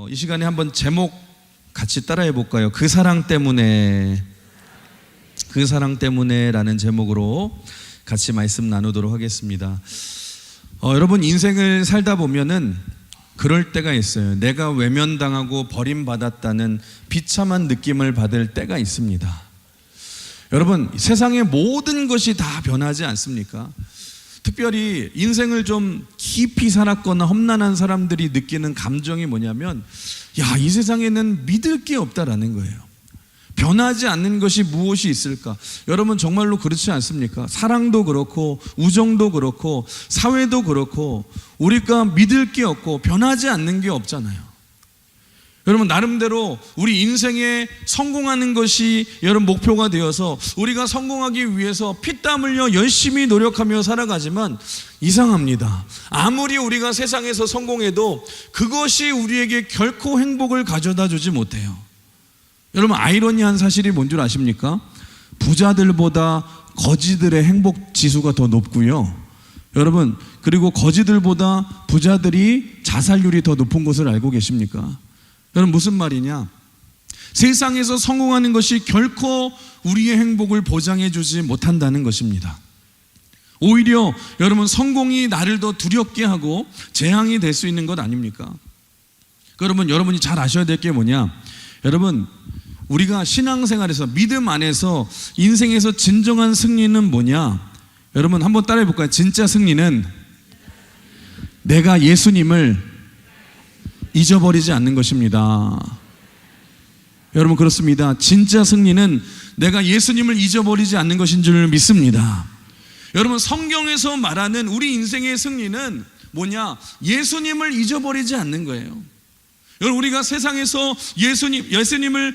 이 시간에 한번 제목 같이 따라해 볼까요? 그 사랑 때문에, 그 사랑 때문에라는 제목으로 같이 말씀 나누도록 하겠습니다. 여러분, 인생을 살다 보면은 그럴 때가 있어요. 내가 외면당하고 버림받았다는 비참한 느낌을 받을 때가 있습니다. 여러분, 세상의 모든 것이 다 변하지 않습니까? 특별히 인생을 좀 깊이 살았거나 험난한 사람들이 느끼는 감정이 뭐냐면, 야, 이 세상에는 믿을 게 없다라는 거예요. 변하지 않는 것이 무엇이 있을까? 여러분, 정말로 그렇지 않습니까? 사랑도 그렇고 우정도 그렇고 사회도 그렇고 우리가 믿을 게 없고 변하지 않는 게 없잖아요. 여러분, 나름대로 우리 인생에 성공하는 것이 여러분 목표가 되어서 우리가 성공하기 위해서 피땀 흘려 열심히 노력하며 살아가지만 이상합니다. 아무리 우리가 세상에서 성공해도 그것이 우리에게 결코 행복을 가져다 주지 못해요. 여러분, 아이러니한 사실이 뭔 줄 아십니까? 부자들보다 거지들의 행복 지수가 더 높고요. 여러분, 그리고 거지들보다 부자들이 자살률이 더 높은 것을 알고 계십니까? 여러분, 무슨 말이냐? 세상에서 성공하는 것이 결코 우리의 행복을 보장해 주지 못한다는 것입니다. 오히려 여러분, 성공이 나를 더 두렵게 하고 재앙이 될 수 있는 것 아닙니까? 여러분, 여러분이 잘 아셔야 될 게 뭐냐? 여러분, 우리가 신앙생활에서 믿음 안에서 인생에서 진정한 승리는 뭐냐? 여러분, 한번 따라해 볼까요? 진짜 승리는 내가 예수님을 잊어버리지 않는 것입니다. 여러분, 그렇습니다. 진짜 승리는 내가 예수님을 잊어버리지 않는 것인 줄 믿습니다. 여러분, 성경에서 말하는 우리 인생의 승리는 뭐냐? 예수님을 잊어버리지 않는 거예요. 여러분, 우리가 세상에서 예수님을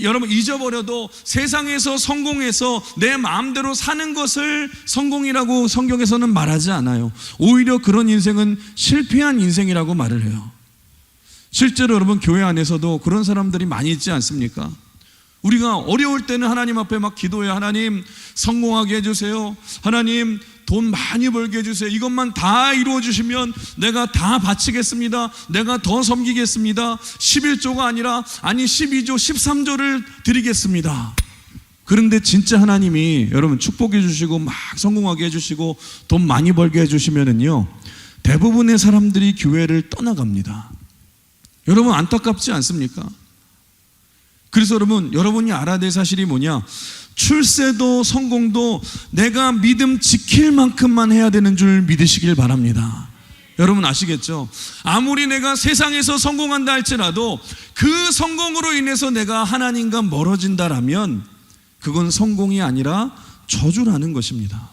여러분 잊어버려도 세상에서 성공해서 내 마음대로 사는 것을 성공이라고 성경에서는 말하지 않아요. 오히려 그런 인생은 실패한 인생이라고 말을 해요. 실제로 여러분, 교회 안에서도 그런 사람들이 많이 있지 않습니까? 우리가 어려울 때는 하나님 앞에 막 기도해요. 하나님, 성공하게 해주세요. 하나님, 돈 많이 벌게 해주세요. 이것만 다 이루어 주시면 내가 다 바치겠습니다. 내가 더 섬기겠습니다. 11조가 아니라 12조 13조를 드리겠습니다. 그런데 진짜 하나님이 여러분 축복해 주시고 막 성공하게 해주시고 돈 많이 벌게 해주시면은요, 대부분의 사람들이 교회를 떠나갑니다. 여러분, 안타깝지 않습니까? 그래서 여러분이 알아야 될 사실이 뭐냐? 출세도 성공도 내가 믿음 지킬 만큼만 해야 되는 줄 믿으시길 바랍니다. 여러분, 아시겠죠? 아무리 내가 세상에서 성공한다 할지라도 그 성공으로 인해서 내가 하나님과 멀어진다라면 그건 성공이 아니라 저주라는 것입니다.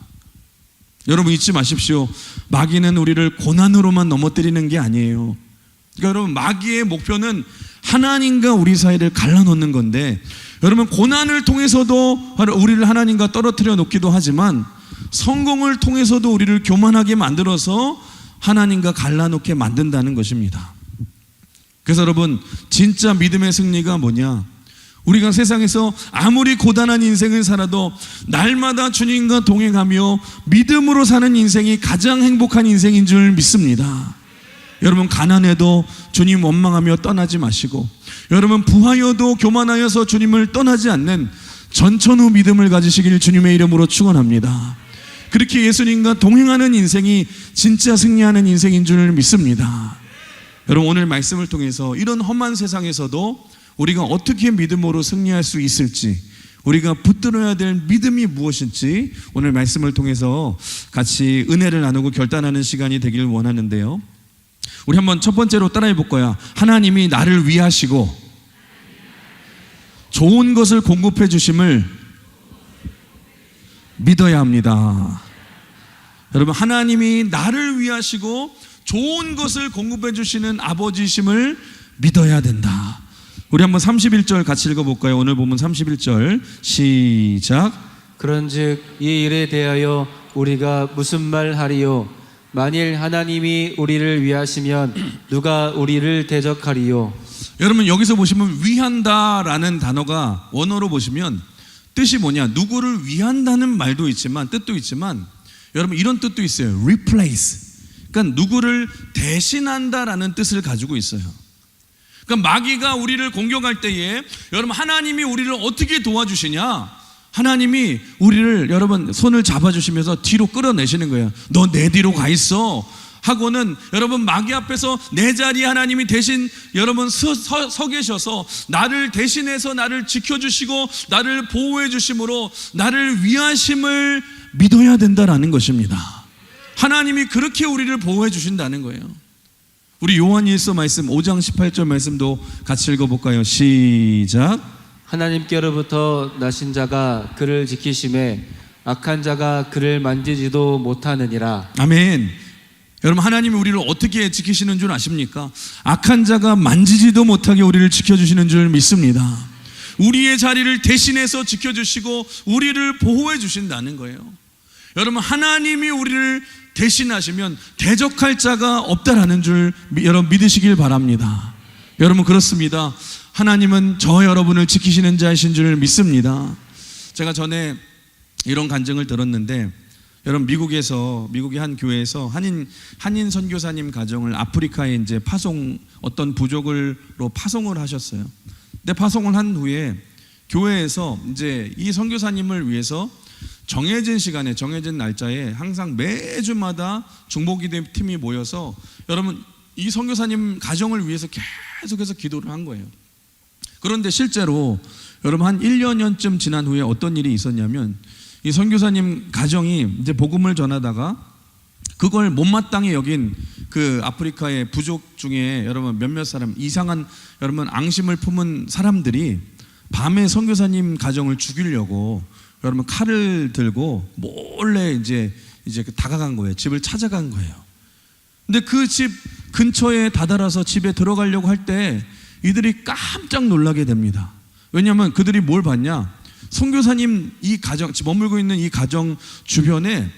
여러분, 잊지 마십시오. 마귀는 우리를 고난으로만 넘어뜨리는 게 아니에요. 그러니까 여러분, 마귀의 목표는 하나님과 우리 사이를 갈라놓는 건데, 여러분, 고난을 통해서도 우리를 하나님과 떨어뜨려 놓기도 하지만 성공을 통해서도 우리를 교만하게 만들어서 하나님과 갈라놓게 만든다는 것입니다. 그래서 여러분, 진짜 믿음의 승리가 뭐냐? 우리가 세상에서 아무리 고단한 인생을 살아도 날마다 주님과 동행하며 믿음으로 사는 인생이 가장 행복한 인생인 줄 믿습니다. 여러분, 가난해도 주님 원망하며 떠나지 마시고, 여러분, 부하여도 교만하여서 주님을 떠나지 않는 전천후 믿음을 가지시길 주님의 이름으로 축원합니다. 그렇게 예수님과 동행하는 인생이 진짜 승리하는 인생인 줄 믿습니다. 여러분, 오늘 말씀을 통해서 이런 험한 세상에서도 우리가 어떻게 믿음으로 승리할 수 있을지, 우리가 붙들어야 될 믿음이 무엇인지 오늘 말씀을 통해서 같이 은혜를 나누고 결단하는 시간이 되길 원하는데요, 우리 한번 첫 번째로 따라해 볼 거야. 하나님이 나를 위하시고 좋은 것을 공급해 주심을 믿어야 합니다. 여러분, 하나님이 나를 위하시고 좋은 것을 공급해 주시는 아버지심을 믿어야 된다. 우리 한번 31절 같이 읽어볼까요? 오늘 보면 31절 시작. 그런즉 이 일에 대하여 우리가 무슨 말 하리요? 만일 하나님이 우리를 위하시면 누가 우리를 대적하리요? 여러분, 여기서 보시면 위한다라는 단어가 원어로 보시면 뜻이 뭐냐? 누구를 위한다는 말도 있지만, 뜻도 있지만, 여러분, 이런 뜻도 있어요. replace. 그러니까 누구를 대신한다라는 뜻을 가지고 있어요. 그러니까 마귀가 우리를 공격할 때에 여러분 하나님이 우리를 어떻게 도와주시냐? 하나님이 우리를 여러분 손을 잡아주시면서 뒤로 끌어내시는 거예요. 너 내 뒤로 가 있어 하고는 여러분 마귀 앞에서 내 자리에 하나님이 대신 여러분 서 계셔서 나를 대신해서 나를 지켜주시고 나를 보호해 주심으로 나를 위하심을 믿어야 된다라는 것입니다. 하나님이 그렇게 우리를 보호해 주신다는 거예요. 우리 요한일서 말씀 5장 18절 말씀도 같이 읽어볼까요? 시작. 하나님께로부터 나신 자가 그를 지키심에 악한 자가 그를 만지지도 못하느니라. 아멘. 여러분 하나님이 우리를 어떻게 지키시는 줄 아십니까? 악한 자가 만지지도 못하게 우리를 지켜주시는 줄 믿습니다. 우리의 자리를 대신해서 지켜주시고 우리를 보호해 주신다는 거예요. 여러분 하나님이 우리를 대신하시면 대적할 자가 없다라는 줄 여러분 믿으시길 바랍니다. 여러분 그렇습니다. 하나님은 저 여러분을 지키시는 자이신 줄 믿습니다. 제가 전에 이런 간증을 들었는데 여러분 미국의 한 교회에서 한인 선교사님 가정을 아프리카에 이제 어떤 부족으로 파송을 하셨어요. 근데 파송을 한 후에 교회에서 이제 이 선교사님을 위해서 정해진 시간에 정해진 날짜에 항상 매주마다 중보기도 팀이 모여서 여러분 이 선교사님 가정을 위해서 계속해서 기도를 한 거예요. 그런데 실제로 여러분 한 1년쯤 지난 후에 어떤 일이 있었냐면 이 선교사님 가정이 이제 복음을 전하다가 그걸 못마땅히 여긴 그 아프리카의 부족 중에 여러분 몇몇 사람 이상한 여러분 앙심을 품은 사람들이 밤에 선교사님 가정을 죽이려고 여러분 칼을 들고 몰래 이제 다가간 거예요. 집을 찾아간 거예요. 근데 그 집 근처에 다다라서 집에 들어가려고 할 때 이들이 깜짝 놀라게 됩니다. 왜냐하면 그들이 뭘 봤냐? 선교사님 이 가정 머물고 있는 이 가정 주변에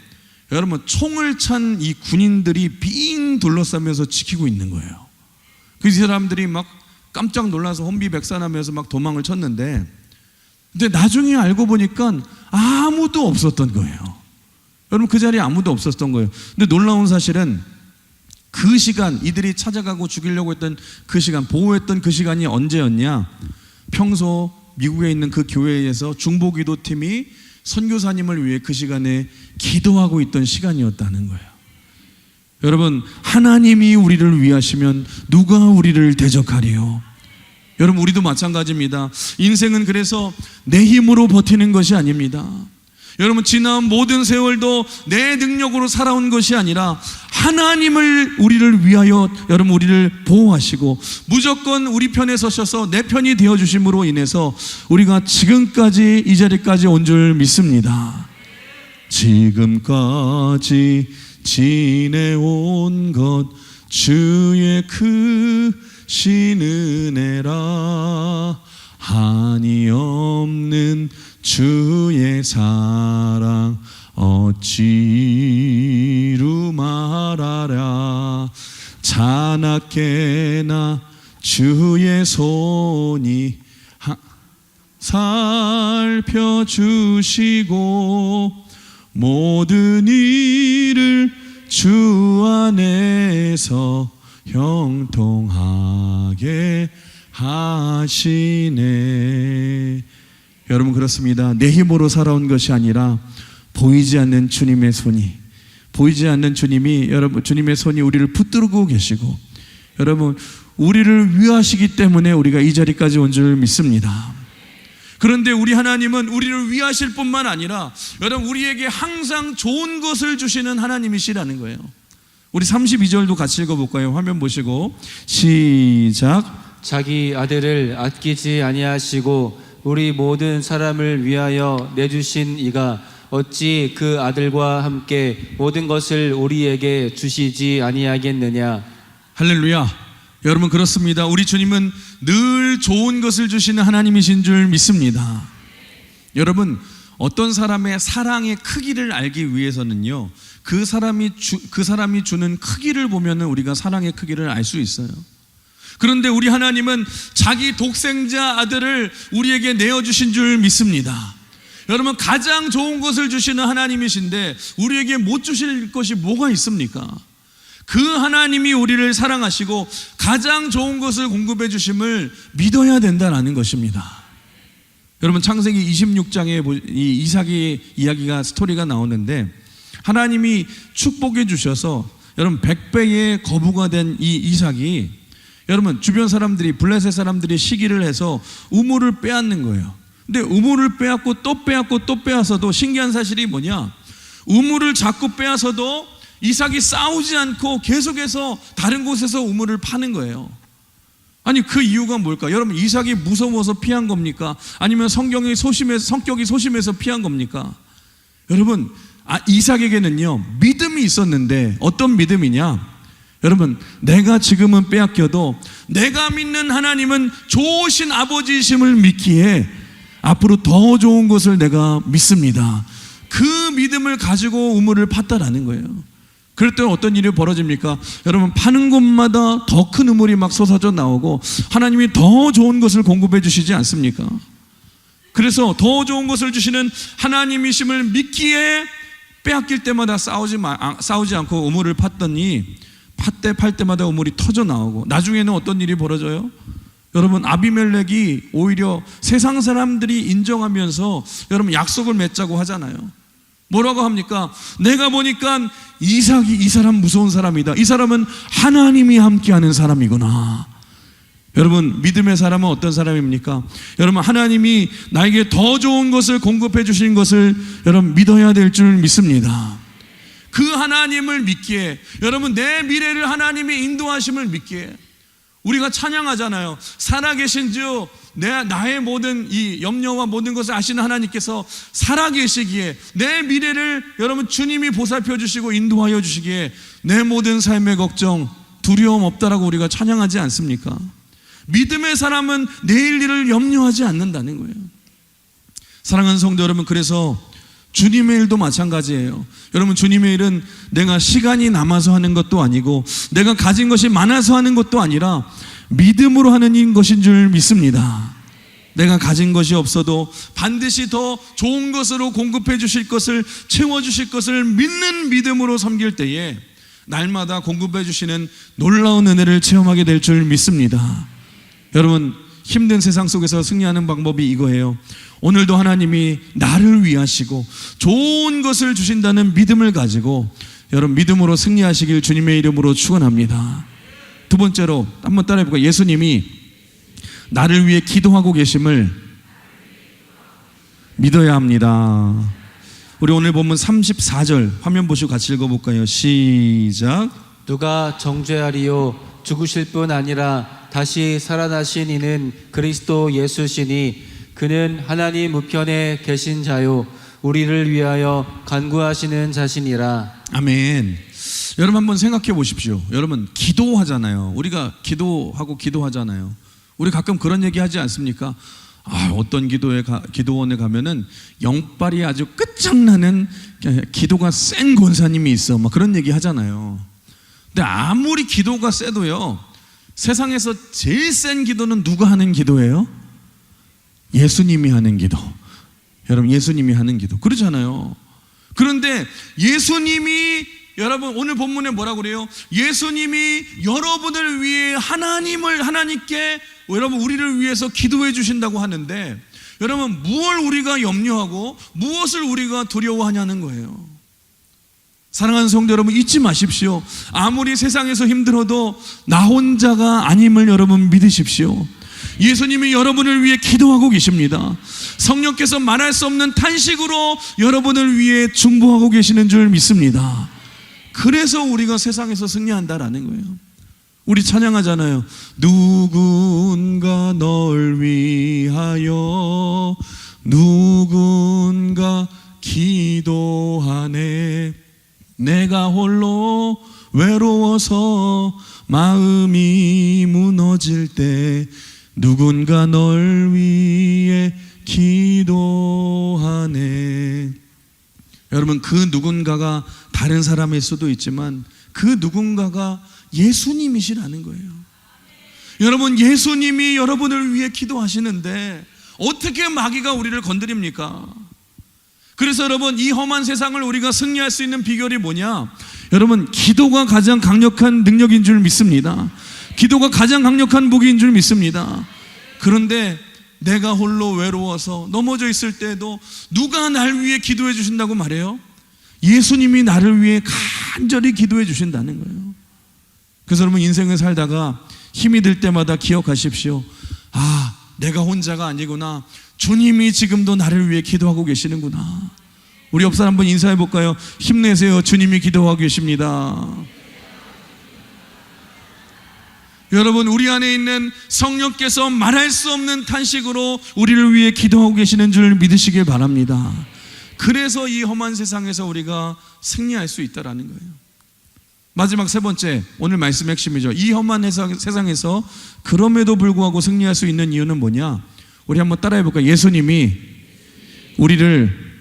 여러분 총을 찬 이 군인들이 빙 둘러싸면서 지키고 있는 거예요. 그 사람들이 막 깜짝 놀라서 혼비백산하면서 막 도망을 쳤는데 근데 나중에 알고 보니까 아무도 없었던 거예요. 여러분 그 자리에 아무도 없었던 거예요. 근데 놀라운 사실은 그 시간 이들이 찾아가고 죽이려고 했던 그 시간 보호했던 그 시간이 언제였냐? 평소 미국에 있는 그 교회에서 중보기도 팀이 선교사님을 위해 그 시간에 기도하고 있던 시간이었다는 거예요. 여러분 하나님이 우리를 위하시면 누가 우리를 대적하리요? 여러분 우리도 마찬가지입니다. 인생은 그래서 내 힘으로 버티는 것이 아닙니다. 여러분 지나온 모든 세월도 내 능력으로 살아온 것이 아니라 하나님을 우리를 위하여 여러분 우리를 보호하시고 무조건 우리 편에 서셔서 내 편이 되어주심으로 인해서 우리가 지금까지 이 자리까지 온 줄 믿습니다. 지금까지 지내온 것 주의 크신 은혜라 한이 없는 주의 사랑 어찌루 말하랴 자나깨나 주의 손이 살펴주시고 모든 일을 주 안에서 형통하게 하시네. 여러분 그렇습니다. 내 힘으로 살아온 것이 아니라 보이지 않는 주님의 손이 보이지 않는 주님이 여러분 주님의 손이 우리를 붙들고 계시고 여러분 우리를 위하시기 때문에 우리가 이 자리까지 온 줄 믿습니다. 그런데 우리 하나님은 우리를 위하실 뿐만 아니라 여러분 우리에게 항상 좋은 것을 주시는 하나님이시라는 거예요. 우리 32절도 같이 읽어볼까요? 화면 보시고 시작. 자기 아들을 아끼지 아니하시고 우리 모든 사람을 위하여 내주신 이가 어찌 그 아들과 함께 모든 것을 우리에게 주시지 아니하겠느냐. 할렐루야. 여러분 그렇습니다. 우리 주님은 늘 좋은 것을 주시는 하나님이신 줄 믿습니다. 여러분 어떤 사람의 사랑의 크기를 알기 위해서는요 그 사람이 주는 크기를 보면은 우리가 사랑의 크기를 알 수 있어요. 그런데 우리 하나님은 자기 독생자 아들을 우리에게 내어주신 줄 믿습니다. 여러분 가장 좋은 것을 주시는 하나님이신데 우리에게 못 주실 것이 뭐가 있습니까? 그 하나님이 우리를 사랑하시고 가장 좋은 것을 공급해 주심을 믿어야 된다는 것입니다. 여러분, 창세기 26장에 이 이삭의 이야기가 스토리가 나오는데, 하나님이 축복해 주셔서 여러분 100배의 거부가 된 이 이삭이, 여러분 주변 사람들이, 블레셋 사람들이 시기를 해서 우물을 빼앗는 거예요. 근데 우물을 빼앗고 또 빼앗고 또 빼앗아도 신기한 사실이 뭐냐, 우물을 자꾸 빼앗아도 이삭이 싸우지 않고 계속해서 다른 곳에서 우물을 파는 거예요. 아니, 그 이유가 뭘까? 여러분, 이삭이 무서워서 피한 겁니까? 아니면 성격이 소심해서 피한 겁니까? 여러분, 이삭에게는요 믿음이 있었는데, 어떤 믿음이냐? 여러분, 내가 지금은 빼앗겨도 내가 믿는 하나님은 좋으신 아버지이심을 믿기에 앞으로 더 좋은 것을 내가 믿습니다. 그 믿음을 가지고 우물을 팠다라는 거예요. 그럴 때 어떤 일이 벌어집니까? 여러분, 파는 곳마다 더 큰 우물이 막 솟아져 나오고 하나님이 더 좋은 것을 공급해 주시지 않습니까? 그래서 더 좋은 것을 주시는 하나님이심을 믿기에 빼앗길 때마다 싸우지 않고 우물을 팠더니 팔 때마다 우물이 터져 나오고, 나중에는 어떤 일이 벌어져요? 여러분, 아비멜렉이 오히려 세상 사람들이 인정하면서 여러분 약속을 맺자고 하잖아요. 뭐라고 합니까? 내가 보니까 이삭이 이 사람 무서운 사람이다. 이 사람은 하나님이 함께하는 사람이구나. 여러분, 믿음의 사람은 어떤 사람입니까? 여러분, 하나님이 나에게 더 좋은 것을 공급해 주신 것을 여러분 믿어야 될 줄 믿습니다. 그 하나님을 믿기에, 여러분 내 미래를 하나님이 인도하심을 믿기에, 우리가 찬양하잖아요. 살아계신 주 나의 모든 이 염려와 모든 것을 아시는 하나님께서 살아계시기에 내 미래를 여러분 주님이 보살펴 주시고 인도하여 주시기에 내 모든 삶의 걱정, 두려움 없다라고 우리가 찬양하지 않습니까? 믿음의 사람은 내일 일을 염려하지 않는다는 거예요. 사랑하는 성도 여러분, 그래서 주님의 일도 마찬가지예요. 여러분, 주님의 일은 내가 시간이 남아서 하는 것도 아니고 내가 가진 것이 많아서 하는 것도 아니라 믿음으로 하는 것인 줄 믿습니다. 내가 가진 것이 없어도 반드시 더 좋은 것으로 공급해 주실 것을, 채워 주실 것을 믿는 믿음으로 섬길 때에 날마다 공급해 주시는 놀라운 은혜를 체험하게 될 줄 믿습니다. 여러분, 힘든 세상 속에서 승리하는 방법이 이거예요. 오늘도 하나님이 나를 위하시고 좋은 것을 주신다는 믿음을 가지고 여러분 믿음으로 승리하시길 주님의 이름으로 축원합니다. 두 번째로 한번 따라해 볼까요? 예수님이 나를 위해 기도하고 계심을 믿어야 합니다. 우리 오늘 본문 34절 화면 보시고 같이 읽어볼까요? 시작. 누가 정죄하리요? 죽으실 뿐 아니라 다시 살아나신 이는 그리스도 예수시니 그는 하나님 우편에 계신 자요 우리를 위하여 간구하시는 자신이라. 아멘. 여러분 한번 생각해 보십시오. 여러분 기도하잖아요. 우리가 기도하잖아요. 우리 가끔 그런 얘기 하지 않습니까? 어떤 기도원에 가면은 영빨이 아주 끝장나는 기도가 센 권사님이 있어, 막 그런 얘기 하잖아요. 근데 아무리 기도가 세도요, 세상에서 제일 센 기도는 누가 하는 기도예요? 예수님이 하는 기도. 여러분, 예수님이 하는 기도. 그러잖아요. 그런데 예수님이, 여러분 오늘 본문에 뭐라고 그래요? 예수님이 여러분을 위해 하나님께 여러분 우리를 위해서 기도해 주신다고 하는데, 여러분 무엇을 우리가 염려하고 무엇을 우리가 두려워하냐는 거예요. 사랑하는 성도 여러분, 잊지 마십시오. 아무리 세상에서 힘들어도 나 혼자가 아님을 여러분 믿으십시오. 예수님이 여러분을 위해 기도하고 계십니다. 성령께서 말할 수 없는 탄식으로 여러분을 위해 중보하고 계시는 줄 믿습니다. 그래서 우리가 세상에서 승리한다라는 거예요. 우리 찬양하잖아요. 누군가 널 위하여 누군가 기도하네. 내가 홀로 외로워서 마음이 무너질 때 누군가 널 위해 기도하네. 여러분, 그 누군가가 다른 사람일 수도 있지만 그 누군가가 예수님이시라는 거예요. 여러분, 예수님이 여러분을 위해 기도하시는데 어떻게 마귀가 우리를 건드립니까? 그래서 여러분, 이 험한 세상을 우리가 승리할 수 있는 비결이 뭐냐? 여러분, 기도가 가장 강력한 능력인 줄 믿습니다. 기도가 가장 강력한 무기인 줄 믿습니다. 그런데 내가 홀로 외로워서 넘어져 있을 때에도 누가 날 위해 기도해 주신다고 말해요? 예수님이 나를 위해 간절히 기도해 주신다는 거예요. 그래서 여러분, 인생을 살다가 힘이 들 때마다 기억하십시오. 아, 내가 혼자가 아니구나. 주님이 지금도 나를 위해 기도하고 계시는구나. 우리 옆 사람 한번 인사해 볼까요? 힘내세요. 주님이 기도하고 계십니다. 여러분, 우리 안에 있는 성령께서 말할 수 없는 탄식으로 우리를 위해 기도하고 계시는 줄 믿으시길 바랍니다. 그래서 이 험한 세상에서 우리가 승리할 수 있다라는 거예요. 마지막 세 번째, 오늘 말씀의 핵심이죠. 이 험한 세상에서 그럼에도 불구하고 승리할 수 있는 이유는 뭐냐? 우리 한번 따라해 볼까요? 예수님이 우리를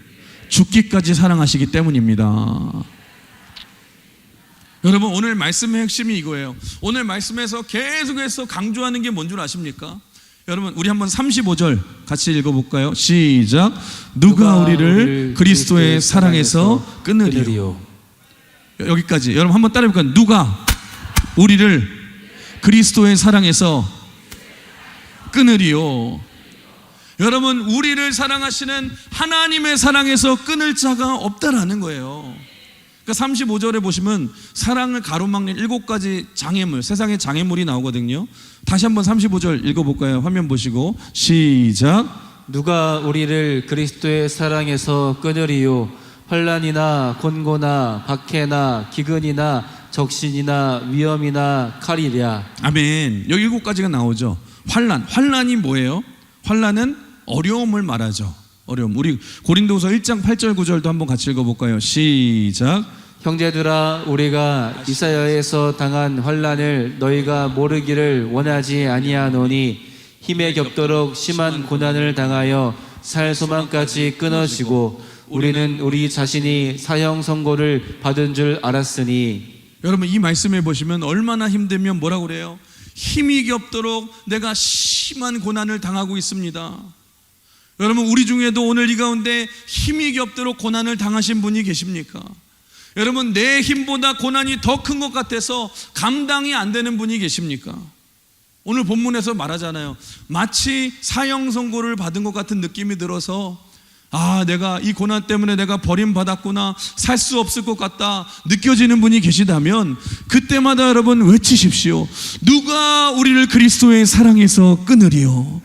죽기까지 사랑하시기 때문입니다. 여러분, 오늘 말씀의 핵심이 이거예요. 오늘 말씀에서 계속해서 강조하는 게 뭔 줄 아십니까? 여러분, 우리 한번 35절 같이 읽어볼까요? 시작. 누가 우리를 그리스도의 사랑에서 끊으리요. 여기까지. 여러분 한번 따라해볼까요? 누가 우리를 그리스도의 사랑에서 끊으리요. 여러분, 우리를 사랑하시는 하나님의 사랑에서 끊을 자가 없다라는 거예요. 그러니까 35절에 보시면 사랑을 가로막는 7가지 장애물, 세상의 장애물이 나오거든요. 다시 한번 35절 읽어볼까요? 화면 보시고 시작. 누가 우리를 그리스도의 사랑에서 끊으리요. 환난이나 곤고나 박해나 기근이나 적신이나 위험이나 칼이랴. 아멘. 여기 7가지가 나오죠. 환난이 뭐예요? 환난은 어려움을 말하죠. 어려움. 우리 고린도후서 1장 8절 9절도 한번 같이 읽어볼까요? 시작. 형제들아, 우리가 이사야에서 당한 환난을 너희가 모르기를 원하지 아니하노니 힘에 겹도록 심한 고난을 당하여 살 소망까지 끊어지고 우리는 우리 자신이 사형 선고를 받은 줄 알았으니. 여러분, 이 말씀에 보시면 얼마나 힘들면 뭐라고 그래요? 힘이 겹도록 내가 심한 고난을 당하고 있습니다. 여러분, 우리 중에도 오늘 이 가운데 힘이 겹도록 고난을 당하신 분이 계십니까? 여러분, 내 힘보다 고난이 더 큰 것 같아서 감당이 안 되는 분이 계십니까? 오늘 본문에서 말하잖아요. 마치 사형 선고를 받은 것 같은 느낌이 들어서 아, 내가 이 고난 때문에 내가 버림받았구나, 살 수 없을 것 같다 느껴지는 분이 계시다면 그때마다 여러분 외치십시오. 누가 우리를 그리스도의 사랑에서 끊으리요.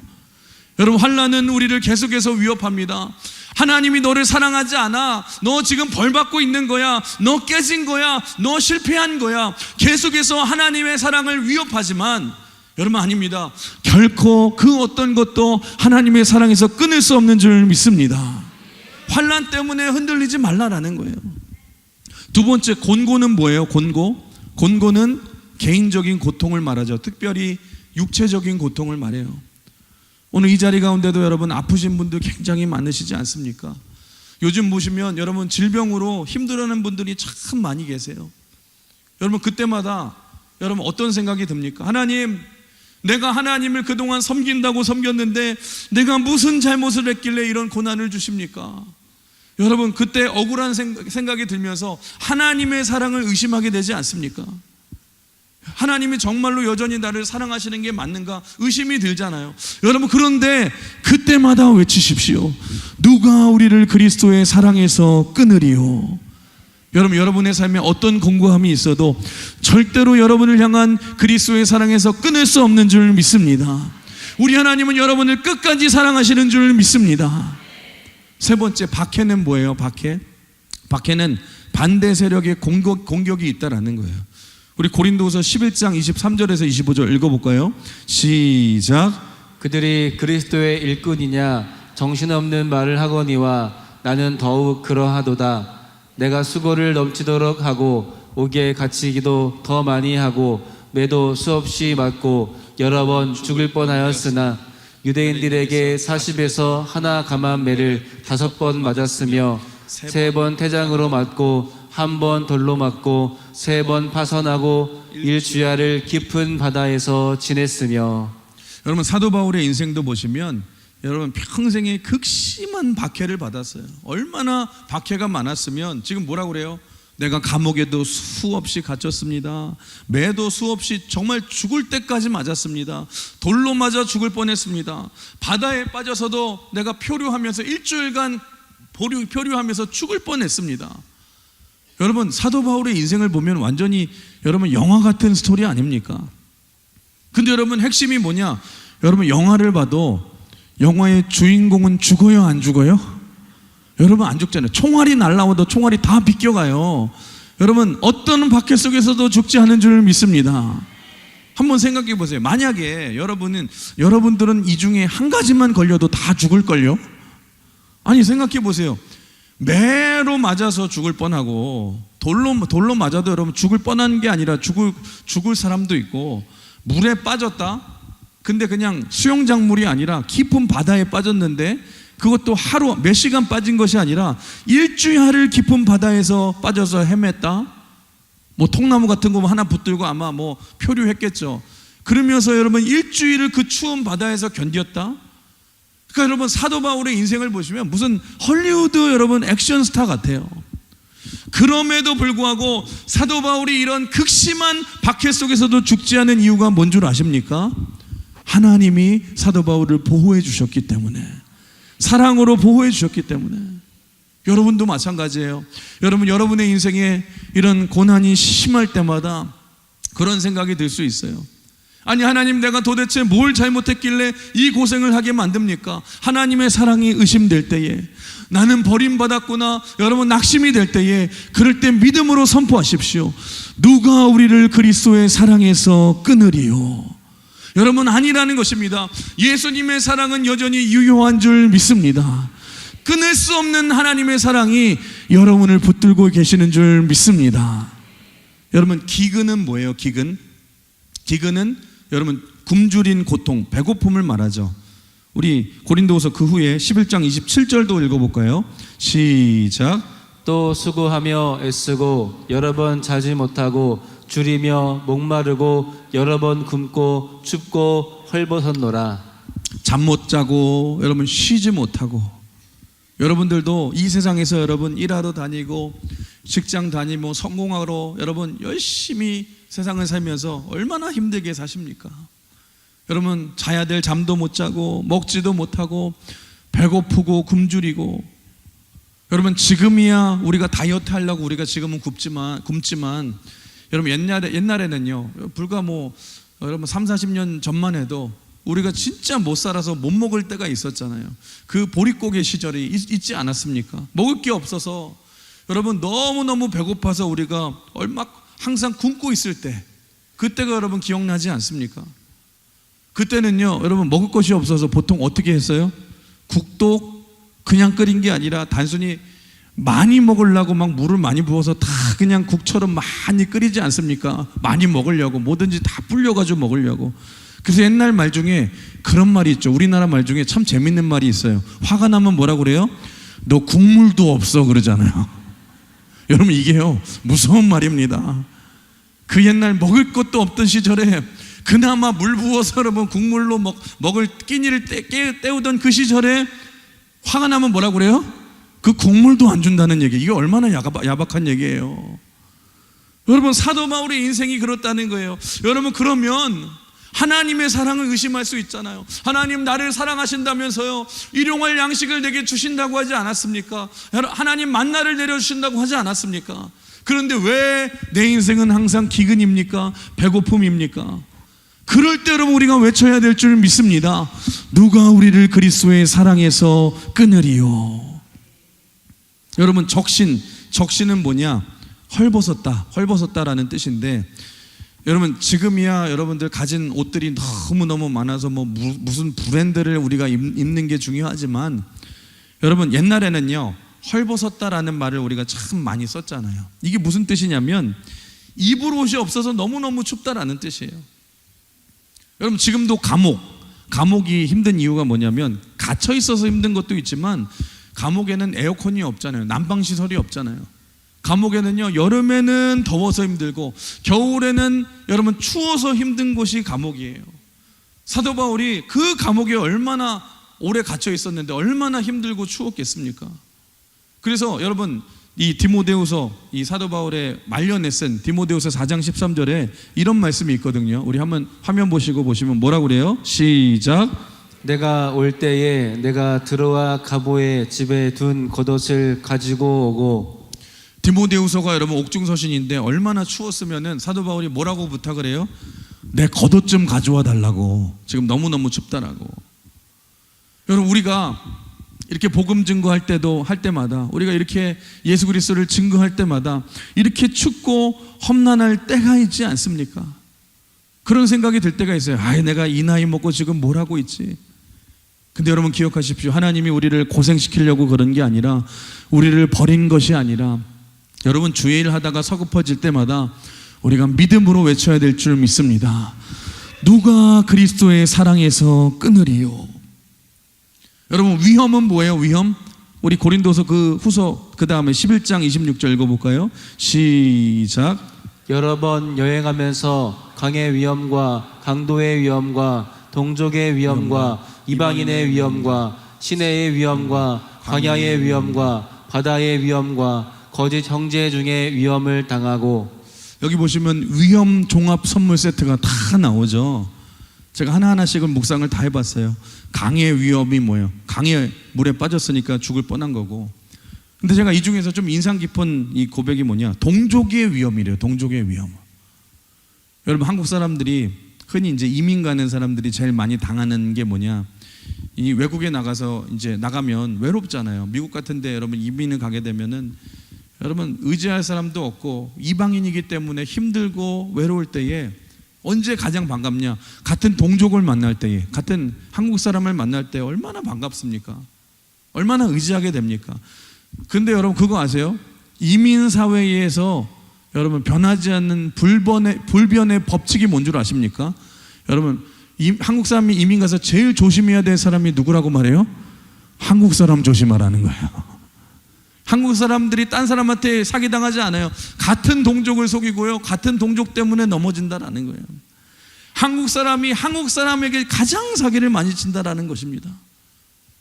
여러분, 환난은 우리를 계속해서 위협합니다. 하나님이 너를 사랑하지 않아. 너 지금 벌받고 있는 거야. 너 깨진 거야. 너 실패한 거야. 계속해서 하나님의 사랑을 위협하지만 여러분, 아닙니다. 결코 그 어떤 것도 하나님의 사랑에서 끊을 수 없는 줄 믿습니다. 환난 때문에 흔들리지 말라라는 거예요. 두 번째, 곤고는 뭐예요? 곤고는 개인적인 고통을 말하죠. 특별히 육체적인 고통을 말해요. 오늘 이 자리 가운데도 여러분 아프신 분들 굉장히 많으시지 않습니까? 요즘 보시면 여러분 질병으로 힘들어하는 분들이 참 많이 계세요. 여러분, 그때마다 여러분 어떤 생각이 듭니까? 하나님, 내가 하나님을 그동안 섬긴다고 섬겼는데 내가 무슨 잘못을 했길래 이런 고난을 주십니까? 여러분, 그때 억울한 생각이 들면서 하나님의 사랑을 의심하게 되지 않습니까? 하나님이 정말로 여전히 나를 사랑하시는 게 맞는가 의심이 들잖아요. 여러분, 그런데 그때마다 외치십시오. 누가 우리를 그리스도의 사랑에서 끊으리요. 여러분, 여러분의 삶에 어떤 공고함이 있어도 절대로 여러분을 향한 그리스도의 사랑에서 끊을 수 없는 줄 믿습니다. 우리 하나님은 여러분을 끝까지 사랑하시는 줄 믿습니다. 세 번째, 박해는 뭐예요? 박해는 반대 세력의 공격이 있다라는 거예요. 우리 고린도후서 11장 23절에서 25절 읽어볼까요? 시작. 그들이 그리스도의 일꾼이냐 정신없는 말을 하거니와 나는 더욱 그러하도다. 내가 수고를 넘치도록 하고 옥에 갇히기도 더 많이 하고 매도 수없이 맞고 여러 번 죽을 뻔하였으나 유대인들에게 40에서 하나 감한 매를 5번 맞았으며 3번 태장으로 맞고 1번 돌로 맞고 3번 파선하고 일주야를 깊은 바다에서 지냈으며. 여러분, 사도 바울의 인생도 보시면 여러분 평생에 극심한 박해를 받았어요. 얼마나 박해가 많았으면 지금 뭐라고 그래요? 내가 감옥에도 수없이 갇혔습니다. 매도 수없이 정말 죽을 때까지 맞았습니다. 돌로 맞아 죽을 뻔했습니다. 바다에 빠져서도 내가 표류하면서 일주일간 표류하면서 죽을 뻔했습니다. 여러분 사도 바울의 인생을 보면 완전히 여러분 영화 같은 스토리 아닙니까? 근데 여러분 핵심이 뭐냐? 여러분 영화를 봐도 영화의 주인공은 죽어요 안 죽어요? 여러분 안 죽잖아요. 총알이 날라와도 총알이 다 비껴가요. 여러분 어떤 박해 속에서도 죽지 않은 줄 믿습니다. 한번 생각해 보세요. 만약에 여러분들은 이 중에 한 가지만 걸려도 다 죽을걸요? 아니 생각해 보세요. 매로 맞아서 죽을 뻔하고 돌로 맞아도 여러분 죽을 뻔한 게 아니라 죽을 사람도 있고, 물에 빠졌다? 근데 그냥 수영장물이 아니라 깊은 바다에 빠졌는데 그것도 하루 몇 시간 빠진 것이 아니라 일주일을 깊은 바다에서 빠져서 헤맸다? 뭐 통나무 같은 거 하나 붙들고 아마 뭐 표류했겠죠. 그러면서 여러분 일주일을 그 추운 바다에서 견뎠다? 그러니까 여러분 사도 바울의 인생을 보시면 무슨 헐리우드 여러분 액션 스타 같아요. 그럼에도 불구하고 사도 바울이 이런 극심한 박해 속에서도 죽지 않은 이유가 뭔 줄 아십니까? 하나님이 사도 바울을 보호해 주셨기 때문에, 사랑으로 보호해 주셨기 때문에. 여러분도 마찬가지예요. 여러분의 인생에 이런 고난이 심할 때마다 그런 생각이 들 수 있어요. 아니 하나님, 내가 도대체 뭘 잘못했길래 이 고생을 하게 만듭니까? 하나님의 사랑이 의심될 때에, 나는 버림받았구나 여러분 낙심이 될 때에, 그럴 때 믿음으로 선포하십시오. 누가 우리를 그리스도의 사랑에서 끊으리요? 여러분 아니라는 것입니다. 예수님의 사랑은 여전히 유효한 줄 믿습니다. 끊을 수 없는 하나님의 사랑이 여러분을 붙들고 계시는 줄 믿습니다. 여러분 기근은 뭐예요? 기근은 여러분 굶주린 고통, 배고픔을 말하죠. 우리 고린도후서 그 후에 11장 27절도 읽어볼까요? 시작. 또 수고하며 애쓰고 여러 번 자지 못하고 줄이며 목마르고 여러 번 굶고 춥고 헐벗었노라. 잠 못 자고 여러분 쉬지 못하고, 여러분들도 이 세상에서 여러분 일하러 다니고 직장 다니고 성공하러 여러분 열심히 세상을 살면서 얼마나 힘들게 사십니까? 여러분 자야 될 잠도 못 자고 먹지도 못하고 배고프고 굶주리고, 여러분 지금이야 우리가 다이어트 하려고 우리가 지금은 굶지만 여러분 옛날에는요 불과 여러분 30-40년 전만 해도 우리가 진짜 못 살아서 못 먹을 때가 있었잖아요. 그 보릿고개 시절이 있지 않았습니까? 먹을 게 없어서 여러분 너무너무 배고파서 우리가 항상 굶고 있을 때, 그때가 여러분 기억나지 않습니까? 그때는요 여러분 먹을 것이 없어서 보통 어떻게 했어요? 국도 그냥 끓인 게 아니라 단순히 많이 먹으려고 막 물을 많이 부어서 다 그냥 국처럼 많이 끓이지 않습니까? 많이 먹으려고 뭐든지 다 불려가지고 먹으려고. 그래서 옛날 말 중에 그런 말이 있죠. 우리나라 말 중에 참 재밌는 말이 있어요. 화가 나면 뭐라고 그래요? 너 국물도 없어 그러잖아요. 여러분 이게요 무서운 말입니다. 그 옛날 먹을 것도 없던 시절에 그나마 물 부어서 여러분 국물로 먹을 끼니를 때우던 그 시절에 화가 나면 뭐라고 그래요? 그 국물도 안 준다는 얘기. 이게 얼마나 야박한 얘기예요. 여러분 사도 바울의 인생이 그렇다는 거예요. 여러분 그러면 하나님의 사랑을 의심할 수 있잖아요. 하나님 나를 사랑하신다면서요 일용할 양식을 내게 주신다고 하지 않았습니까? 하나님 만나를 내려주신다고 하지 않았습니까? 그런데 왜 내 인생은 항상 기근입니까? 배고픔입니까? 그럴 때 여러분 우리가 외쳐야 될 줄 믿습니다. 누가 우리를 그리스도의 사랑에서 끊으리요? 여러분 적신은 뭐냐? 헐벗었다라는 뜻인데, 여러분 지금이야 여러분들 가진 옷들이 너무너무 많아서 무슨 브랜드를 우리가 입는 게 중요하지만, 여러분 옛날에는요 헐벗었다라는 말을 우리가 참 많이 썼잖아요. 이게 무슨 뜻이냐면 입을 옷이 없어서 너무너무 춥다라는 뜻이에요. 여러분 지금도 감옥이 힘든 이유가 뭐냐면 갇혀 있어서 힘든 것도 있지만 감옥에는 에어컨이 없잖아요. 난방시설이 없잖아요. 감옥에는요 여름에는 더워서 힘들고 겨울에는 여러분 추워서 힘든 곳이 감옥이에요. 사도 바울이 그 감옥에 얼마나 오래 갇혀 있었는데 얼마나 힘들고 추웠겠습니까? 그래서 여러분 이 디모데후서, 이 사도 바울의 말년에 쓴 디모데후서 4장 13절에 이런 말씀이 있거든요. 우리 한번 화면 보시면 뭐라고 그래요? 시작. 내가 올 때에 내가 들어와 가보의 집에 둔 겉옷을 가지고 오고. 디모데후서가 여러분 옥중서신인데 얼마나 추웠으면은 사도 바울이 뭐라고 부탁을 해요? 내 겉옷 좀 가져와 달라고. 지금 너무너무 춥다라고. 여러분 우리가 이렇게 복음 증거할 때마다 우리가 이렇게 예수 그리스도를 증거할 때마다 이렇게 춥고 험난할 때가 있지 않습니까? 그런 생각이 들 때가 있어요. 내가 이 나이 먹고 지금 뭘 하고 있지? 근데 여러분 기억하십시오. 하나님이 우리를 고생시키려고 그런 게 아니라, 우리를 버린 것이 아니라, 여러분 주의 일 하다가 서글퍼질 때마다 우리가 믿음으로 외쳐야 될 줄 믿습니다. 누가 그리스도의 사랑에서 끊으리요? 여러분 위험은 뭐예요? 위험? 우리 고린도서 후서 그 다음에 11장 26절 읽어볼까요? 시작. 여러 번 여행하면서 강의 위험과 강도의 위험과 동족의 위험과 이방인의 위험과 시내의 위험과 광야의 위험과 바다의 위험과 거짓 형제 중에 위험을 당하고. 여기 보시면 위험 종합 선물 세트가 다 나오죠. 제가 하나하나씩은 묵상을 다 해봤어요. 강의 위험이 뭐예요? 강의 물에 빠졌으니까 죽을 뻔한 거고. 근데 제가 이 중에서 좀 인상 깊은 이 고백이 뭐냐? 동족의 위험이래요. 동족의 위험. 여러분 한국 사람들이 흔히 이제 이민 가는 사람들이 제일 많이 당하는 게 뭐냐? 이 외국에 나가서 이제 나가면 외롭잖아요. 미국 같은데 여러분 이민을 가게 되면은 여러분 의지할 사람도 없고 이방인이기 때문에 힘들고 외로울 때에 언제 가장 반갑냐? 같은 동족을 만날 때에, 같은 한국 사람을 만날 때 얼마나 반갑습니까? 얼마나 의지하게 됩니까? 근데 여러분 그거 아세요? 이민 사회에서 여러분 변하지 않는 불변의 법칙이 뭔 줄 아십니까? 여러분 한국 사람이 이민 가서 제일 조심해야 될 사람이 누구라고 말해요? 한국 사람 조심하라는 거예요. 한국 사람들이 딴 사람한테 사기당하지 않아요. 같은 동족을 속이고요, 같은 동족 때문에 넘어진다라는 거예요. 한국 사람이 한국 사람에게 가장 사기를 많이 친다라는 것입니다.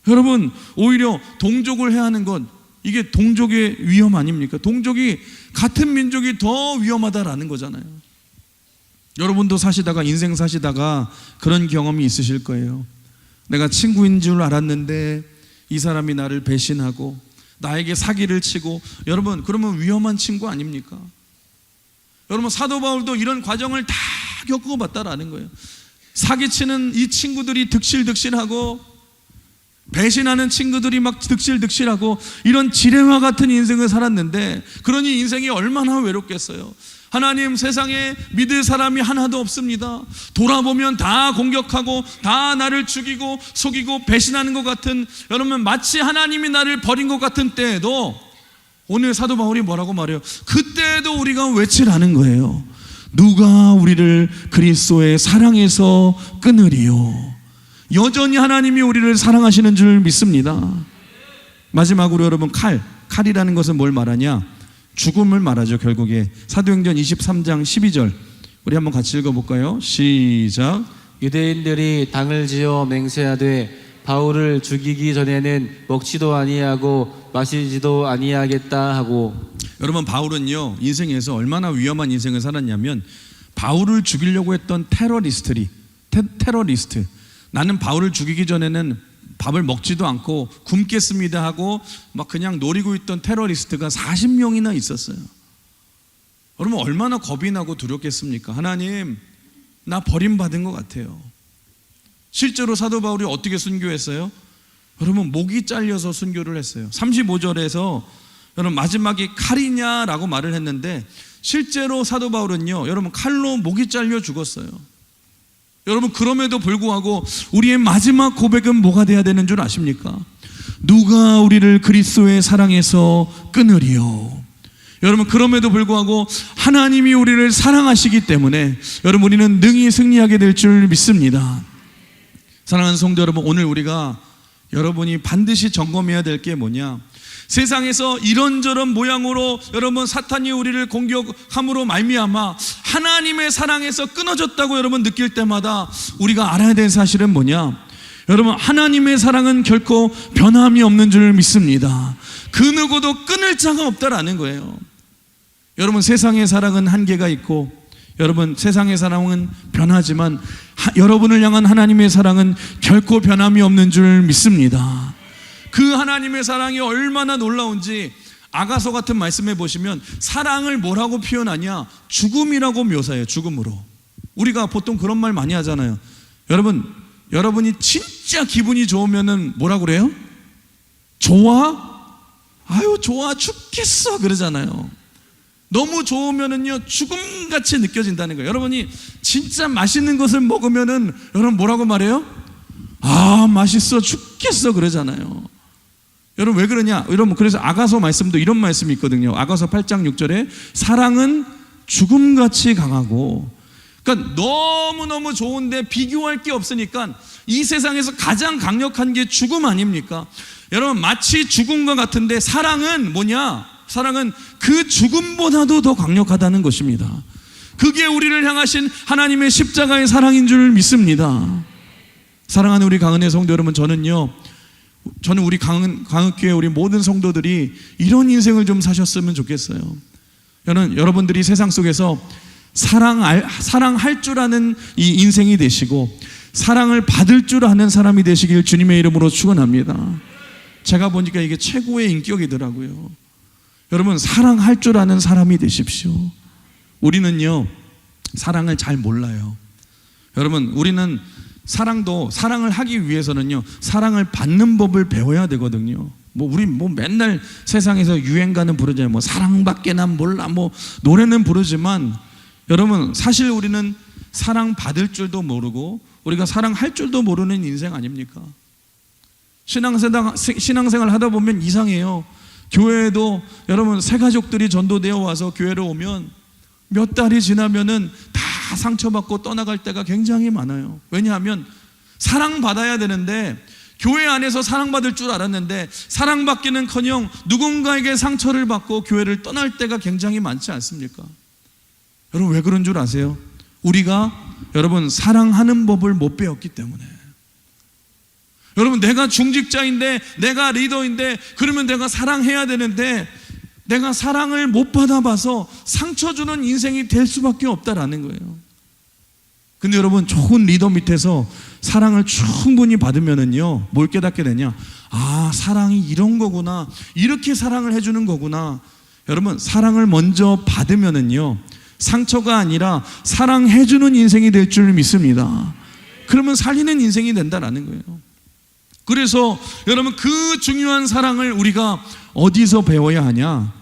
여러분 오히려 동족을 해하는 것, 이게 동족의 위험 아닙니까? 동족이, 같은 민족이 더 위험하다라는 거잖아요. 여러분도 인생 사시다가 그런 경험이 있으실 거예요. 내가 친구인 줄 알았는데 이 사람이 나를 배신하고 나에게 사기를 치고. 여러분 그러면 위험한 친구 아닙니까? 여러분 사도 바울도 이런 과정을 다 겪어봤다라는 거예요. 사기치는 이 친구들이 득실득실하고, 배신하는 친구들이 막 득실득실하고, 이런 지뢰와 같은 인생을 살았는데, 그러니 인생이 얼마나 외롭겠어요. 하나님, 세상에 믿을 사람이 하나도 없습니다. 돌아보면 다 공격하고 다 나를 죽이고 속이고 배신하는 것 같은, 여러분 마치 하나님이 나를 버린 것 같은 때에도 오늘 사도 바울이 뭐라고 말해요? 그때에도 우리가 외치라는 거예요. 누가 우리를 그리스도의 사랑에서 끊으리요? 여전히 하나님이 우리를 사랑하시는 줄 믿습니다. 마지막으로 여러분 칼이라는 것은 뭘 말하냐? 죽음을 말하죠. 결국에 사도행전 23장 12절 우리 한번 같이 읽어볼까요? 시작. 유대인들이 당을 지어 맹세하되 바울을 죽이기 전에는 먹지도 아니하고 마시지도 아니하겠다 하고. 여러분 바울은요 인생에서 얼마나 위험한 인생을 살았냐면, 바울을 죽이려고 했던 테러리스트, 나는 바울을 죽이기 전에는 밥을 먹지도 않고 굶겠습니다 하고 막 그냥 노리고 있던 테러리스트가 40명이나 있었어요. 여러분 얼마나 겁이 나고 두렵겠습니까? 하나님, 나 버림받은 것 같아요. 실제로 사도 바울이 어떻게 순교했어요? 여러분 목이 잘려서 순교를 했어요. 35절에서 여러분 마지막에 칼이냐라고 말을 했는데, 실제로 사도 바울은요 여러분 칼로 목이 잘려 죽었어요. 여러분 그럼에도 불구하고 우리의 마지막 고백은 뭐가 돼야 되는 줄 아십니까? 누가 우리를 그리스도의 사랑에서 끊으리요? 여러분 그럼에도 불구하고 하나님이 우리를 사랑하시기 때문에 여러분 우리는 능히 승리하게 될 줄 믿습니다. 사랑하는 성도 여러분, 오늘 우리가 여러분이 반드시 점검해야 될 게 뭐냐? 세상에서 이런저런 모양으로 여러분 사탄이 우리를 공격함으로 말미암아 하나님의 사랑에서 끊어졌다고 여러분 느낄 때마다 우리가 알아야 될 사실은 뭐냐? 여러분, 하나님의 사랑은 결코 변함이 없는 줄 믿습니다. 그 누구도 끊을 자가 없다라는 거예요. 여러분, 세상의 사랑은 한계가 있고, 여러분, 세상의 사랑은 변하지만 여러분을 향한 하나님의 사랑은 결코 변함이 없는 줄 믿습니다. 그 하나님의 사랑이 얼마나 놀라운지 아가서 같은 말씀해 보시면 사랑을 뭐라고 표현하냐? 죽음이라고 묘사해요. 죽음으로. 우리가 보통 그런 말 많이 하잖아요. 여러분이 진짜 기분이 좋으면은 뭐라 그래요? 좋아? 아유, 좋아 죽겠어 그러잖아요. 너무 좋으면은요 죽음같이 느껴진다는 거예요. 여러분이 진짜 맛있는 것을 먹으면은 여러분 뭐라고 말해요? 아, 맛있어 죽겠어 그러잖아요. 여러분 왜 그러냐? 여러분 그래서 아가서 말씀도 이런 말씀이 있거든요. 아가서 8장 6절에 사랑은 죽음같이 강하고, 그러니까 너무너무 좋은데 비교할 게 없으니까 이 세상에서 가장 강력한 게 죽음 아닙니까? 여러분 마치 죽음과 같은데 사랑은 뭐냐? 사랑은 그 죽음보다도 더 강력하다는 것입니다. 그게 우리를 향하신 하나님의 십자가의 사랑인 줄 믿습니다. 사랑하는 우리 강은혜 성도 여러분, 저는 우리 강은교회 우리 모든 성도들이 이런 인생을 좀 사셨으면 좋겠어요. 여러분들이 세상 속에서 사랑할 줄 아는 이 인생이 되시고 사랑을 받을 줄 아는 사람이 되시길 주님의 이름으로 축원합니다. 제가 보니까 이게 최고의 인격이더라고요. 여러분, 사랑할 줄 아는 사람이 되십시오. 우리는요 사랑을 잘 몰라요. 여러분, 우리는 사랑을 하기 위해서는요 사랑을 받는 법을 배워야 되거든요. 우리 맨날 세상에서 유행가는 부르잖아요. 사랑밖에 난 몰라 노래는 부르지만 여러분, 사실 우리는 사랑 받을 줄도 모르고 우리가 사랑할 줄도 모르는 인생 아닙니까? 신앙생활 하다 보면 이상해요. 교회에도 여러분 새 가족들이 전도되어 와서 교회를 오면 몇 달이 지나면은 다 상처받고 떠나갈 때가 굉장히 많아요. 왜냐하면 사랑받아야 되는데 교회 안에서 사랑받을 줄 알았는데 사랑받기는커녕 누군가에게 상처를 받고 교회를 떠날 때가 굉장히 많지 않습니까? 여러분 왜 그런 줄 아세요? 우리가 여러분 사랑하는 법을 못 배웠기 때문에. 여러분, 내가 중직자인데 내가 리더인데 그러면 내가 사랑해야 되는데 내가 사랑을 못 받아봐서 상처 주는 인생이 될 수밖에 없다라는 거예요. 근데 여러분, 좋은 리더 밑에서 사랑을 충분히 받으면은요 뭘 깨닫게 되냐? 아, 사랑이 이런 거구나, 이렇게 사랑을 해주는 거구나. 여러분, 사랑을 먼저 받으면은요 상처가 아니라 사랑해주는 인생이 될 줄 믿습니다. 그러면 살리는 인생이 된다라는 거예요. 그래서 여러분, 그 중요한 사랑을 우리가 어디서 배워야 하냐?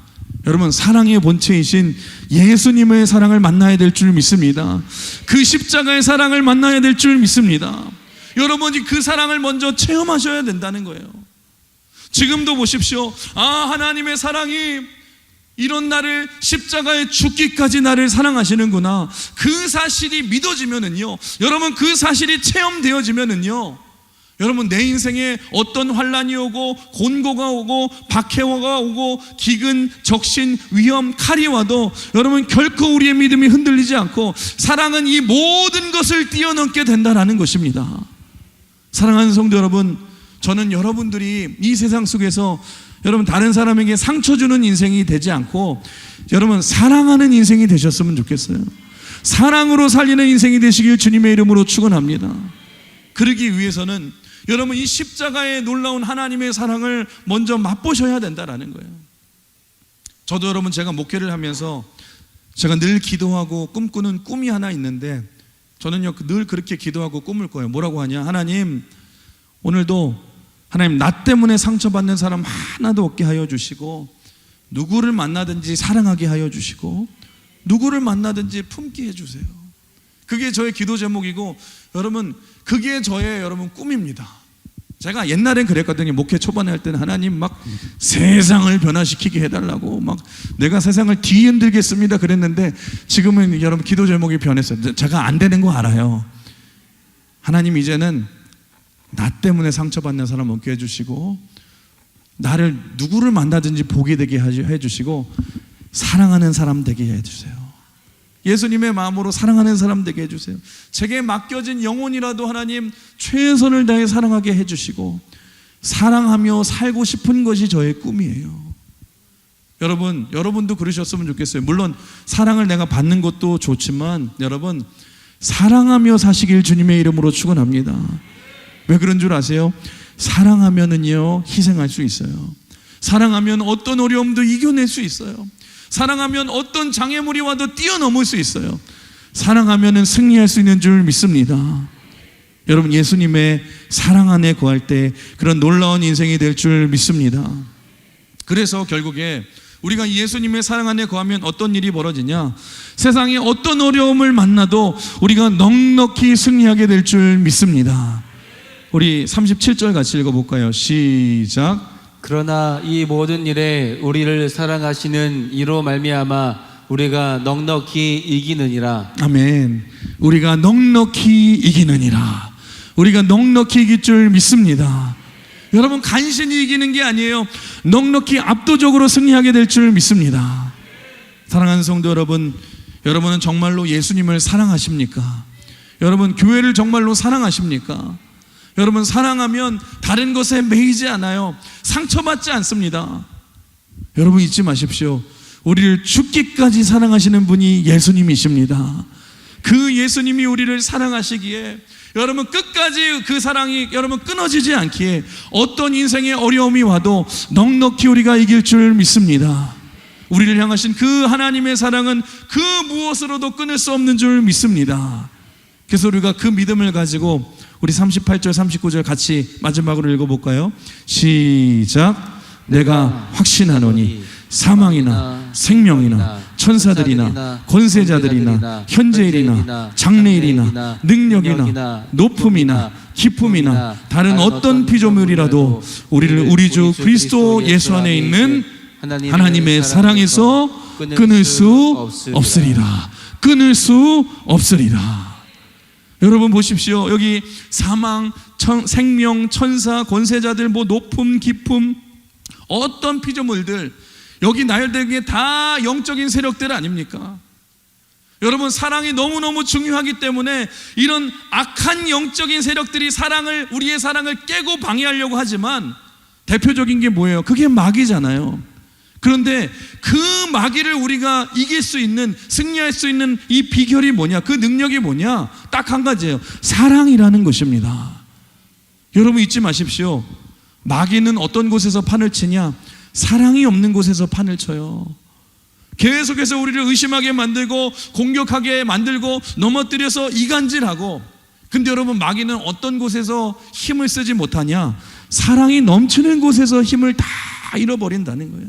여러분, 사랑의 본체이신 예수님의 사랑을 만나야 될 줄 믿습니다. 그 십자가의 사랑을 만나야 될 줄 믿습니다. 여러분이 그 사랑을 먼저 체험하셔야 된다는 거예요. 지금도 보십시오. 아, 하나님의 사랑이 이런 나를 십자가에 죽기까지 나를 사랑하시는구나. 그 사실이 믿어지면은요, 여러분 그 사실이 체험되어지면은요, 여러분 내 인생에 어떤 환란이 오고 곤고가 오고 박해가 오고 기근, 적신, 위험, 칼이 와도 여러분 결코 우리의 믿음이 흔들리지 않고 사랑은 이 모든 것을 뛰어넘게 된다는 것입니다. 사랑하는 성도 여러분, 저는 여러분들이 이 세상 속에서 여러분 다른 사람에게 상처 주는 인생이 되지 않고 여러분 사랑하는 인생이 되셨으면 좋겠어요. 사랑으로 살리는 인생이 되시길 주님의 이름으로 축원합니다. 그러기 위해서는 여러분 이 십자가의 놀라운 하나님의 사랑을 먼저 맛보셔야 된다라는 거예요. 저도 여러분 제가 목회를 하면서 제가 늘 기도하고 꿈꾸는 꿈이 하나 있는데 저는요 늘 그렇게 기도하고 꿈을 꿔요. 뭐라고 하냐? 하나님, 오늘도 하나님 나 때문에 상처받는 사람 하나도 없게 하여 주시고 누구를 만나든지 사랑하게 하여 주시고 누구를 만나든지 품게 해주세요. 그게 저의 기도 제목이고 여러분 그게 저의 여러분 꿈입니다. 제가 옛날엔 그랬거든요. 목회 초반에 할 때는 하나님 막 세상을 변화시키게 해달라고 막 내가 세상을 뒤흔들겠습니다 그랬는데 지금은 여러분 기도 제목이 변했어요. 제가 안 되는 거 알아요. 하나님 이제는 나 때문에 상처받는 사람 없게 해주시고 나를 누구를 만나든지 보게 되게 해주시고 사랑하는 사람 되게 해주세요. 예수님의 마음으로 사랑하는 사람 되게 해주세요. 제게 맡겨진 영혼이라도 하나님 최선을 다해 사랑하게 해주시고 사랑하며 살고 싶은 것이 저의 꿈이에요. 여러분도 그러셨으면 좋겠어요. 물론 사랑을 내가 받는 것도 좋지만 여러분 사랑하며 사시길 주님의 이름으로 축원합니다. 왜 그런 줄 아세요? 사랑하면은요 희생할 수 있어요. 사랑하면 어떤 어려움도 이겨낼 수 있어요. 사랑하면 어떤 장애물이 와도 뛰어넘을 수 있어요. 사랑하면은 승리할 수 있는 줄 믿습니다. 여러분 예수님의 사랑 안에 거할 때 그런 놀라운 인생이 될 줄 믿습니다. 그래서 결국에 우리가 예수님의 사랑 안에 거하면 어떤 일이 벌어지냐? 세상에 어떤 어려움을 만나도 우리가 넉넉히 승리하게 될 줄 믿습니다. 우리 37절 같이 읽어볼까요? 시작. 그러나 이 모든 일에 우리를 사랑하시는 이로 말미암아 우리가 넉넉히 이기느니라. 아멘. 우리가 넉넉히 이기느니라. 우리가 넉넉히 이길 줄 믿습니다. 여러분 간신히 이기는 게 아니에요. 넉넉히 압도적으로 승리하게 될 줄 믿습니다. 사랑하는 성도 여러분, 여러분은 정말로 예수님을 사랑하십니까? 여러분 교회를 정말로 사랑하십니까? 여러분 사랑하면 다른 것에 매이지 않아요. 상처받지 않습니다. 여러분 잊지 마십시오. 우리를 죽기까지 사랑하시는 분이 예수님이십니다. 그 예수님이 우리를 사랑하시기에 여러분 끝까지 그 사랑이 여러분 끊어지지 않기에 어떤 인생의 어려움이 와도 넉넉히 우리가 이길 줄 믿습니다. 우리를 향하신 그 하나님의 사랑은 그 무엇으로도 끊을 수 없는 줄 믿습니다. 그래서 우리가 그 믿음을 가지고 우리 38절 39절 같이 마지막으로 읽어볼까요? 시작. 내가 확신하노니 사망이나 생명이나 천사들이나 권세자들이나 현재일이나 장래일이나 능력이나 높음이나 기쁨이나 다른 어떤 피조물이라도 우리를 우리 주 그리스도 예수 안에 있는 하나님의 사랑에서 끊을 수 없으리라. 끊을 수 없으리라. 여러분 보십시오. 여기 사망, 생명, 천사, 권세자들, 높음, 기쁨, 어떤 피조물들 여기 나열된 게 다 영적인 세력들 아닙니까? 여러분 사랑이 너무너무 중요하기 때문에 이런 악한 영적인 세력들이 우리의 사랑을 깨고 방해하려고 하지만 대표적인 게 뭐예요? 그게 마귀잖아요. 그런데 그 마귀를 우리가 이길 수 있는, 승리할 수 있는 이 비결이 뭐냐? 그 능력이 뭐냐? 딱 한 가지예요. 사랑이라는 것입니다. 여러분 잊지 마십시오. 마귀는 어떤 곳에서 판을 치냐? 사랑이 없는 곳에서 판을 쳐요. 계속해서 우리를 의심하게 만들고 공격하게 만들고 넘어뜨려서 이간질하고. 근데 여러분 마귀는 어떤 곳에서 힘을 쓰지 못하냐? 사랑이 넘치는 곳에서 힘을 다 잃어버린다는 거예요.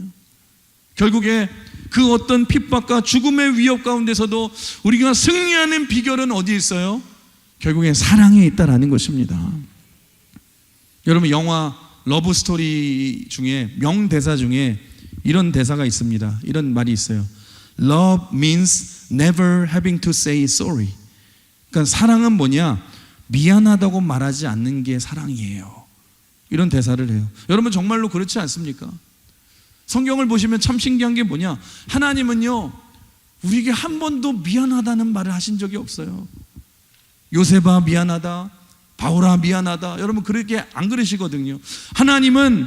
결국에 그 어떤 핍박과 죽음의 위협 가운데서도 우리가 승리하는 비결은 어디에 있어요? 결국에 사랑에 있다라는 것입니다. 여러분 영화 러브 스토리 중에 명대사 중에 이런 대사가 있습니다. 이런 말이 있어요. Love means never having to say sorry. 그러니까 사랑은 뭐냐? 미안하다고 말하지 않는 게 사랑이에요. 이런 대사를 해요. 여러분 정말로 그렇지 않습니까? 성경을 보시면 참 신기한 게 뭐냐? 하나님은요 우리에게 한 번도 미안하다는 말을 하신 적이 없어요. 요셉아 미안하다, 바울아 미안하다. 여러분 그렇게 안 그러시거든요. 하나님은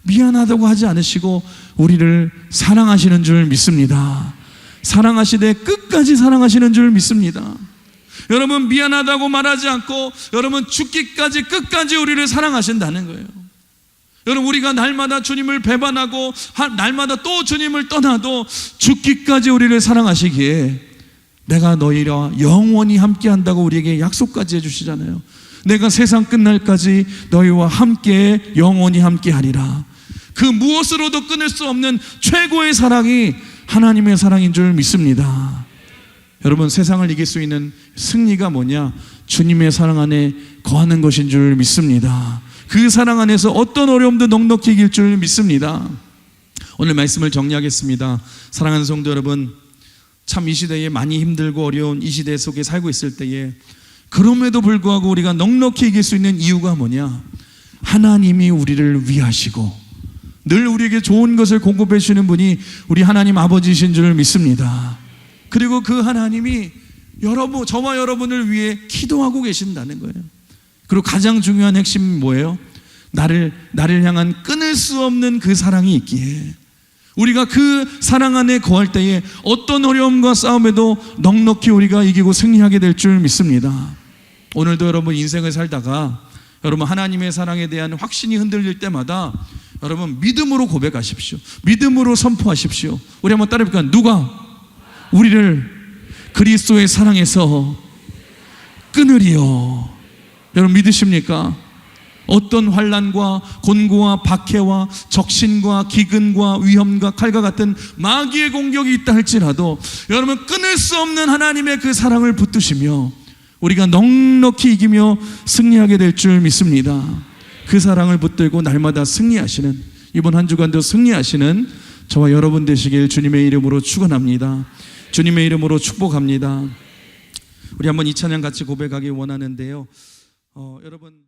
미안하다고 하지 않으시고 우리를 사랑하시는 줄 믿습니다. 사랑하시되 끝까지 사랑하시는 줄 믿습니다. 여러분 미안하다고 말하지 않고 여러분 죽기까지 끝까지 우리를 사랑하신다는 거예요. 여러분 우리가 날마다 주님을 배반하고 날마다 또 주님을 떠나도 죽기까지 우리를 사랑하시기에 내가 너희와 영원히 함께한다고 우리에게 약속까지 해주시잖아요. 내가 세상 끝날까지 너희와 함께 영원히 함께하리라. 그 무엇으로도 끊을 수 없는 최고의 사랑이 하나님의 사랑인 줄 믿습니다. 여러분 세상을 이길 수 있는 승리가 뭐냐? 주님의 사랑 안에 거하는 것인 줄 믿습니다. 그 사랑 안에서 어떤 어려움도 넉넉히 이길 줄 믿습니다. 오늘 말씀을 정리하겠습니다. 사랑하는 성도 여러분, 참 이 시대에 많이 힘들고 어려운 이 시대 속에 살고 있을 때에 그럼에도 불구하고 우리가 넉넉히 이길 수 있는 이유가 뭐냐? 하나님이 우리를 위하시고 늘 우리에게 좋은 것을 공급해 주시는 분이 우리 하나님 아버지이신 줄 믿습니다. 그리고 그 하나님이 저와 여러분을 위해 기도하고 계신다는 거예요. 그리고 가장 중요한 핵심은 뭐예요? 나를 향한 끊을 수 없는 그 사랑이 있기에 우리가 그 사랑 안에 거할 때에 어떤 어려움과 싸움에도 넉넉히 우리가 이기고 승리하게 될 줄 믿습니다. 오늘도 여러분 인생을 살다가 여러분 하나님의 사랑에 대한 확신이 흔들릴 때마다 여러분 믿음으로 고백하십시오. 믿음으로 선포하십시오. 우리 한번 따라해볼까요? 누가 우리를 그리스도의 사랑에서 끊으리요. 여러분 믿으십니까? 어떤 환난과 곤고와 박해와 적신과 기근과 위험과 칼과 같은 마귀의 공격이 있다 할지라도 여러분 끊을 수 없는 하나님의 그 사랑을 붙드시며 우리가 넉넉히 이기며 승리하게 될 줄 믿습니다. 그 사랑을 붙들고 날마다 승리하시는, 이번 한 주간도 승리하시는 저와 여러분 되시길 주님의 이름으로 축원합니다. 주님의 이름으로 축복합니다. 우리 한번 이 찬양 같이 고백하기 원하는데요. 여러분